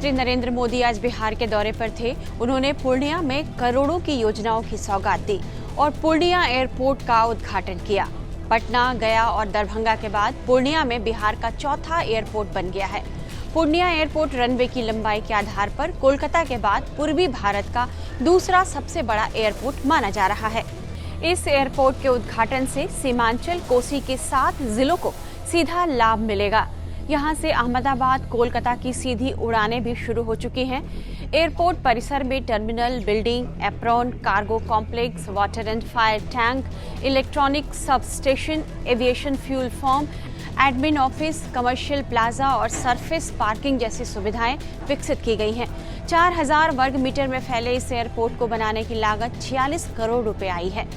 प्रधानमंत्री नरेंद्र मोदी आज बिहार के दौरे पर थे। उन्होंने पूर्णिया में करोड़ों की योजनाओं की सौगात दी और पूर्णिया एयरपोर्ट का उद्घाटन किया। पटना, गया और दरभंगा के बाद पूर्णिया में बिहार का चौथा एयरपोर्ट बन गया है। पूर्णिया एयरपोर्ट रनवे की लंबाई के आधार पर कोलकाता के बाद पूर्वी भारत का दूसरा सबसे बड़ा एयरपोर्ट माना जा रहा है। इस एयरपोर्ट के उद्घाटन से सीमांचल, कोसी के 7 जिलों को सीधा लाभ मिलेगा। यहां से अहमदाबाद, कोलकाता की सीधी उड़ानें भी शुरू हो चुकी हैं। एयरपोर्ट परिसर में terminal, building, apron, cargo complex, water and fire tank, electronic substation, aviation fuel farm, admin office, commercial plaza और सरफेस पार्किंग जैसी सुविधाएं विकसित की गई हैं। 4000 वर्ग मीटर में फैले इस एयरपोर्ट को बनाने की लागत 46 करोड़ रुपए आई है।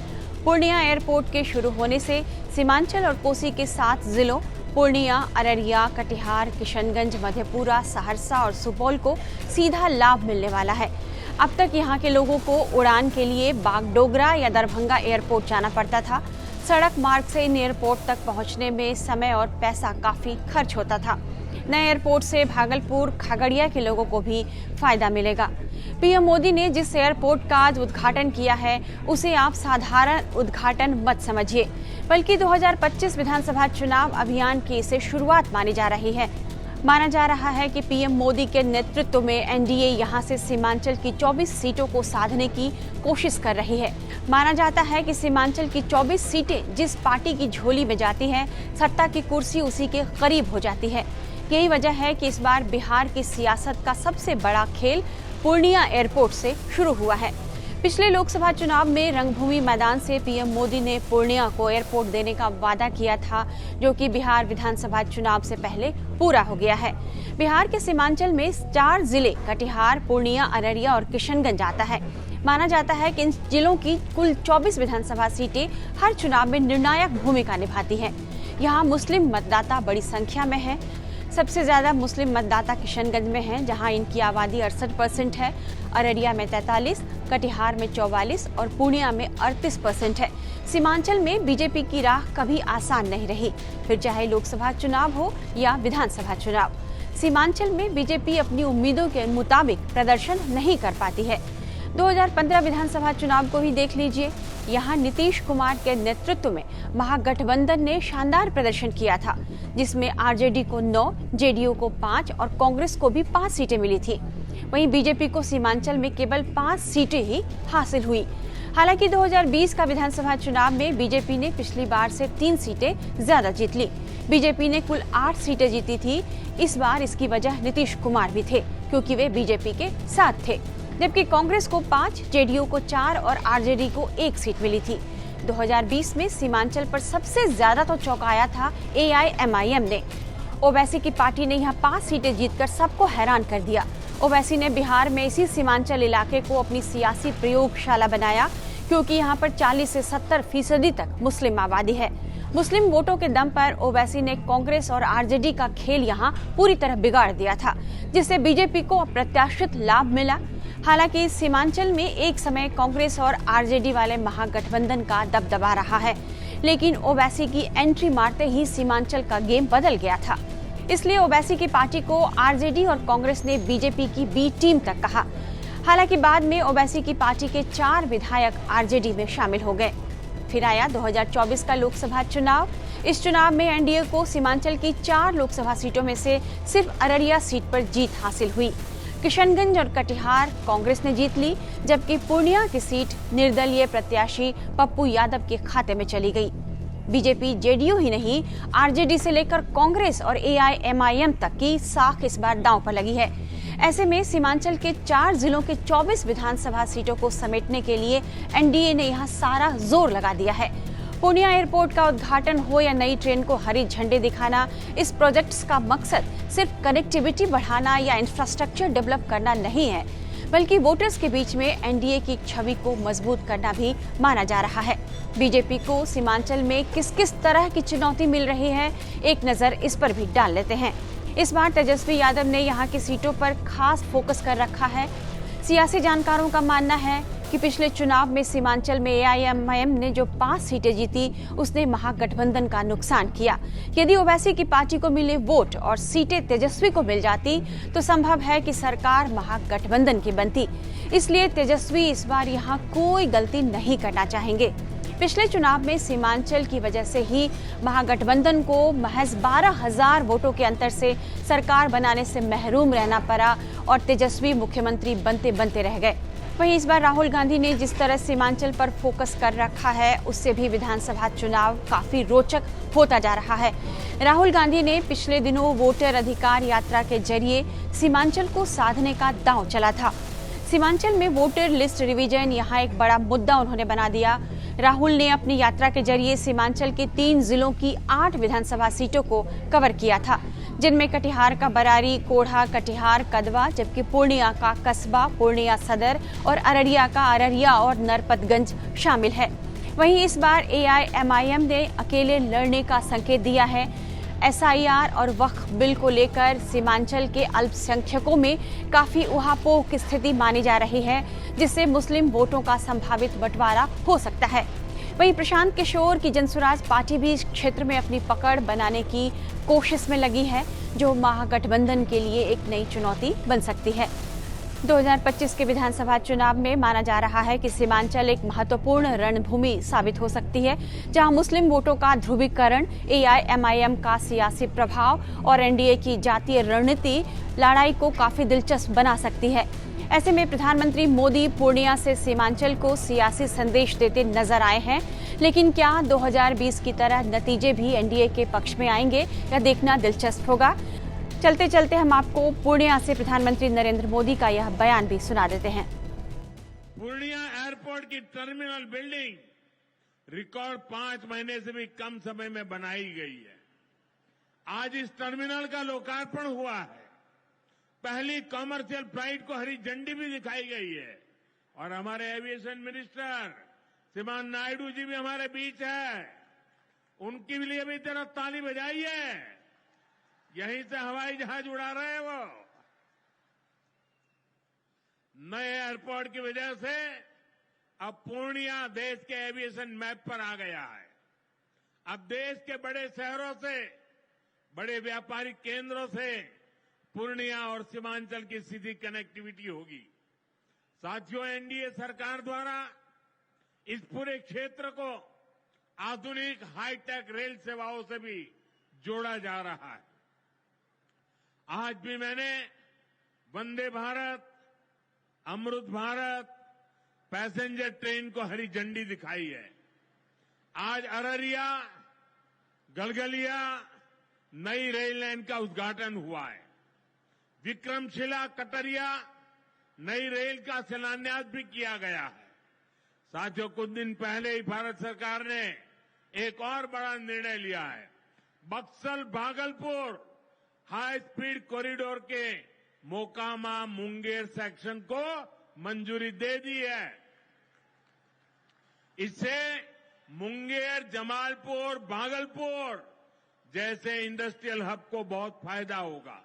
पूर्णिया एयरपोर्ट के शुरू होने से सीमांचल और कोसी के 7 जिलों पूर्णिया, अररिया, कटिहार, किशनगंज, मधेपुरा, सहरसा और सुपौल को सीधा लाभ मिलने वाला है। अब तक यहां के लोगों को उड़ान के लिए बागडोगरा या दरभंगा एयरपोर्ट जाना पड़ता था। सड़क मार्ग से इन एयरपोर्ट तक पहुंचने में समय और पैसा काफी खर्च होता था। नए एयरपोर्ट से भागलपुर, खगड़िया के लोगों को भी फायदा मिलेगा। पीएम मोदी ने जिस एयरपोर्ट का आज उद्घाटन किया है उसे आप साधारण उद्घाटन मत समझिए, बल्कि 2025 विधानसभा चुनाव अभियान की इसे शुरुआत मानी जा रही है। माना जा रहा है कि पीएम मोदी के नेतृत्व में एनडीए यहां से सीमांचल की 24 सीटों को साधने की कोशिश कर रही है। माना जाता है कि सीमांचल की 24 सीटें जिस पार्टी की झोली में जाती हैं, सत्ता की कुर्सी उसी के करीब हो जाती है। यही वजह है कि इस बार बिहार की सियासत का सबसे बड़ा खेल पूर्णिया एयरपोर्ट से शुरू हुआ है। पिछले लोकसभा चुनाव में रंगभूमि मैदान से पीएम मोदी ने पूर्णिया को एयरपोर्ट देने का वादा किया था, जो कि बिहार विधानसभा चुनाव से पहले पूरा हो गया है। बिहार के सीमांचल में 4 जिले कटिहार, पूर्णिया, अररिया और किशनगंज आता है। माना जाता है कि इन जिलों की कुल 24 विधानसभा सीटें हर चुनाव में निर्णायक भूमिका निभाती हैं। यहाँ मुस्लिम मतदाता बड़ी संख्या में है। सबसे ज्यादा मुस्लिम मतदाता किशनगंज में हैं, जहां इनकी आबादी 68% है। अररिया में 43, कटिहार में 44 और पूर्णिया में 38% है। सीमांचल में बीजेपी की राह कभी आसान नहीं रही, फिर चाहे लोकसभा चुनाव हो या विधानसभा चुनाव। सीमांचल में बीजेपी अपनी उम्मीदों के मुताबिक प्रदर्शन नहीं कर पाती है। 2015 विधानसभा चुनाव को ही देख लीजिए। यहाँ नीतीश कुमार के नेतृत्व में महागठबंधन ने शानदार प्रदर्शन किया था, जिसमें आरजेडी को 9, जेडीयू को 5 और कांग्रेस को भी 5 सीटें मिली थी। वहीं बीजेपी को सीमांचल में केवल 5 सीटें ही हासिल हुई। हालांकि 2020 का विधानसभा चुनाव में बीजेपी ने पिछली बार से 3 सीटें ज्यादा जीत ली। बीजेपी ने कुल 8 सीटें जीती थी। इस बार इसकी वजह नीतीश कुमार भी थे, क्योंकि वे बीजेपी के साथ थे, जबकि कांग्रेस को 5, जेडीयू को 4 और आरजेडी को 1 सीट मिली थी। 2020 में सीमांचल पर सबसे ज्यादा तो चौंकाया था एआईएमआईएम ने। ओवैसी की पार्टी ने यहाँ 5 सीटें जीतकर सबको हैरान कर दिया। ओवैसी ने बिहार में इसी सीमांचल इलाके को अपनी सियासी प्रयोगशाला बनाया, क्योंकि यहाँ पर 40 से 70% तक मुस्लिम आबादी है। मुस्लिम वोटों के दम पर ओवैसी ने कांग्रेस और आरजेडी का खेल यहाँ पूरी तरह बिगाड़ दिया था, जिससे बीजेपी को अप्रत्याशित लाभ मिला। हालांकि इस सीमांचल में एक समय कांग्रेस और आरजेडी वाले महागठबंधन का दबदबा रहा है, लेकिन ओवैसी की एंट्री मारते ही सीमांचल का गेम बदल गया था। इसलिए ओवैसी की पार्टी को आरजेडी और कांग्रेस ने बीजेपी की बी टीम तक कहा। हालांकि बाद में ओवैसी की पार्टी के 4 विधायक आरजेडी में शामिल हो गए। फिर आया 2024 का लोकसभा चुनाव। इस चुनाव में एनडीए को सीमांचल की 4 लोकसभा सीटों में से सिर्फ अररिया सीट पर जीत हासिल हुई। किशनगंज और कटिहार कांग्रेस ने जीत ली, जबकि पूर्णिया की सीट निर्दलीय प्रत्याशी पप्पू यादव के खाते में चली गई। बीजेपी, जेडीयू ही नहीं, आरजेडी से लेकर कांग्रेस और एआईएमआईएम तक की साख इस बार दांव पर लगी है। ऐसे में सीमांचल के 4 जिलों के 24 विधानसभा सीटों को समेटने के लिए एनडीए ने यहाँ सारा जोर लगा दिया है। पूर्णिया एयरपोर्ट का उद्घाटन हो या नई ट्रेन को हरी झंडी दिखाना, इस प्रोजेक्ट्स का मकसद सिर्फ कनेक्टिविटी बढ़ाना या इंफ्रास्ट्रक्चर डेवलप करना नहीं है, बल्कि वोटर्स के बीच में एनडीए की छवि को मजबूत करना भी माना जा रहा है। बीजेपी को सीमांचल में किस किस तरह की चुनौती मिल रही है, एक नजर इस पर भी डाल लेते हैं। इस बार तेजस्वी यादव ने यहाँ की सीटों पर खास फोकस कर रखा है। सियासी जानकारों का मानना है कि पिछले चुनाव में सीमांचल में एआईएमआईएम ने जो 5 सीटें जीती, उसने महागठबंधन का नुकसान किया। यदि ओवैसी की पार्टी को मिले वोट और सीटें तेजस्वी को मिल जाती तो संभव है कि सरकार महागठबंधन की बनती। इसलिए तेजस्वी इस बार यहाँ कोई गलती नहीं करना चाहेंगे। पिछले चुनाव में सीमांचल की वजह से ही महागठबंधन को महज 12,000 वोटों के अंतर से सरकार बनाने से महरूम रहना पड़ा और तेजस्वी मुख्यमंत्री बनते बनते रह गए। वहीं इस बार राहुल गांधी ने जिस तरह सीमांचल पर फोकस कर रखा है, उससे भी विधानसभा चुनाव काफी रोचक होता जा रहा है। राहुल गांधी ने पिछले दिनों वोटर अधिकार यात्रा के जरिए सीमांचल को साधने का दांव चला था। सीमांचल में वोटर लिस्ट रिवीजन यहाँ एक बड़ा मुद्दा उन्होंने बना दिया। राहुल ने अपनी यात्रा के जरिए सीमांचल के 3 जिलों की 8 विधानसभा सीटों को कवर किया था, जिनमें कटिहार का बरारी, कोढ़ा, कटिहार, कदवा, जबकि पूर्णिया का कस्बा, पूर्णिया सदर और अररिया का अररिया और नरपतगंज शामिल है। वहीं इस बार एआईएमआईएम ने अकेले लड़ने का संकेत दिया है। एसआईआर और वक्फ बिल को लेकर सीमांचल के अल्पसंख्यकों में काफी उहापोह की स्थिति मानी जा रही है, जिससे मुस्लिम वोटों का संभावित बंटवारा हो सकता है। वहीं प्रशांत किशोर की जनसुराज पार्टी भी इस क्षेत्र में अपनी पकड़ बनाने की कोशिश में लगी है, जो महागठबंधन के लिए एक नई चुनौती बन सकती है। 2025 के विधानसभा चुनाव में माना जा रहा है कि सीमांचल एक महत्वपूर्ण रणभूमि साबित हो सकती है, जहां मुस्लिम वोटों का ध्रुवीकरण, एआईएमआईएम का सियासी प्रभाव और एनडीए की जातीय रणनीति लड़ाई को काफी दिलचस्प बना सकती है। ऐसे में प्रधानमंत्री मोदी पूर्णिया से सीमांचल को सियासी संदेश देते नजर आए हैं, लेकिन क्या 2020 की तरह नतीजे भी एनडीए के पक्ष में आएंगे, यह देखना दिलचस्प होगा। चलते चलते हम आपको पूर्णिया से प्रधानमंत्री नरेंद्र मोदी का यह बयान भी सुना देते हैं। पूर्णिया एयरपोर्ट की टर्मिनल बिल्डिंग रिकॉर्ड 5 महीने से भी कम समय में बनाई गई है। आज इस टर्मिनल का लोकार्पण हुआ है। पहली कॉमर्शियल फ्लाइट को हरी झंडी भी दिखाई गई है और हमारे एविएशन मिनिस्टर श्रीमान नायडू जी भी हमारे बीच है। उनके लिए भी जरा ताली बजाइए। यहीं से हवाई जहाज उड़ा रहे हैं वो। नए एयरपोर्ट की वजह से अब पूर्णिया देश के एविएशन मैप पर आ गया है। अब देश के बड़े शहरों से, बड़े व्यापारिक केंद्रों से पूर्णिया और सीमांचल की सीधी कनेक्टिविटी होगी। साथियों, एनडीए सरकार द्वारा इस पूरे क्षेत्र को आधुनिक हाईटेक रेल सेवाओं से भी जोड़ा जा रहा है। आज भी मैंने वंदे भारत, अमृत भारत पैसेंजर ट्रेन को हरी झंडी दिखाई है। आज अररिया, गलगलिया नई रेल लाइन का उद्घाटन हुआ है। विक्रमशिला, कटरिया नई रेल का शिलान्यास भी किया गया है। साथियों, कुछ दिन पहले ही भारत सरकार ने एक और बड़ा निर्णय लिया है। Buxar Bhagalpur high speed corridor के मोकामा मुंगेर सेक्शन को मंजूरी दे दी है। इससे मुंगेर, जमालपुर, भागलपुर जैसे इंडस्ट्रियल हब को बहुत फायदा होगा।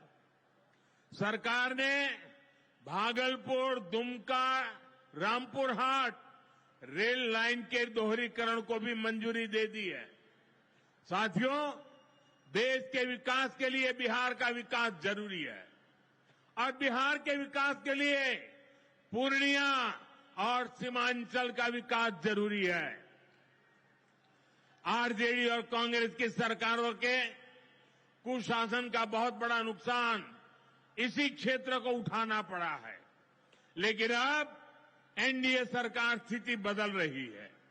सरकार ने भागलपुर, दुमका, रामपुर हाट रेल लाइन के दोहरीकरण को भी मंजूरी दे दी है। साथियों, देश के विकास के लिए बिहार का विकास जरूरी है और बिहार के विकास के लिए पूर्णिया और सीमांचल का विकास जरूरी है। आरजेडी और कांग्रेस की सरकारों के कुशासन का बहुत बड़ा नुकसान इसी क्षेत्र को उठाना पड़ा है, लेकिन अब एनडीए सरकार स्थिति बदल रही है।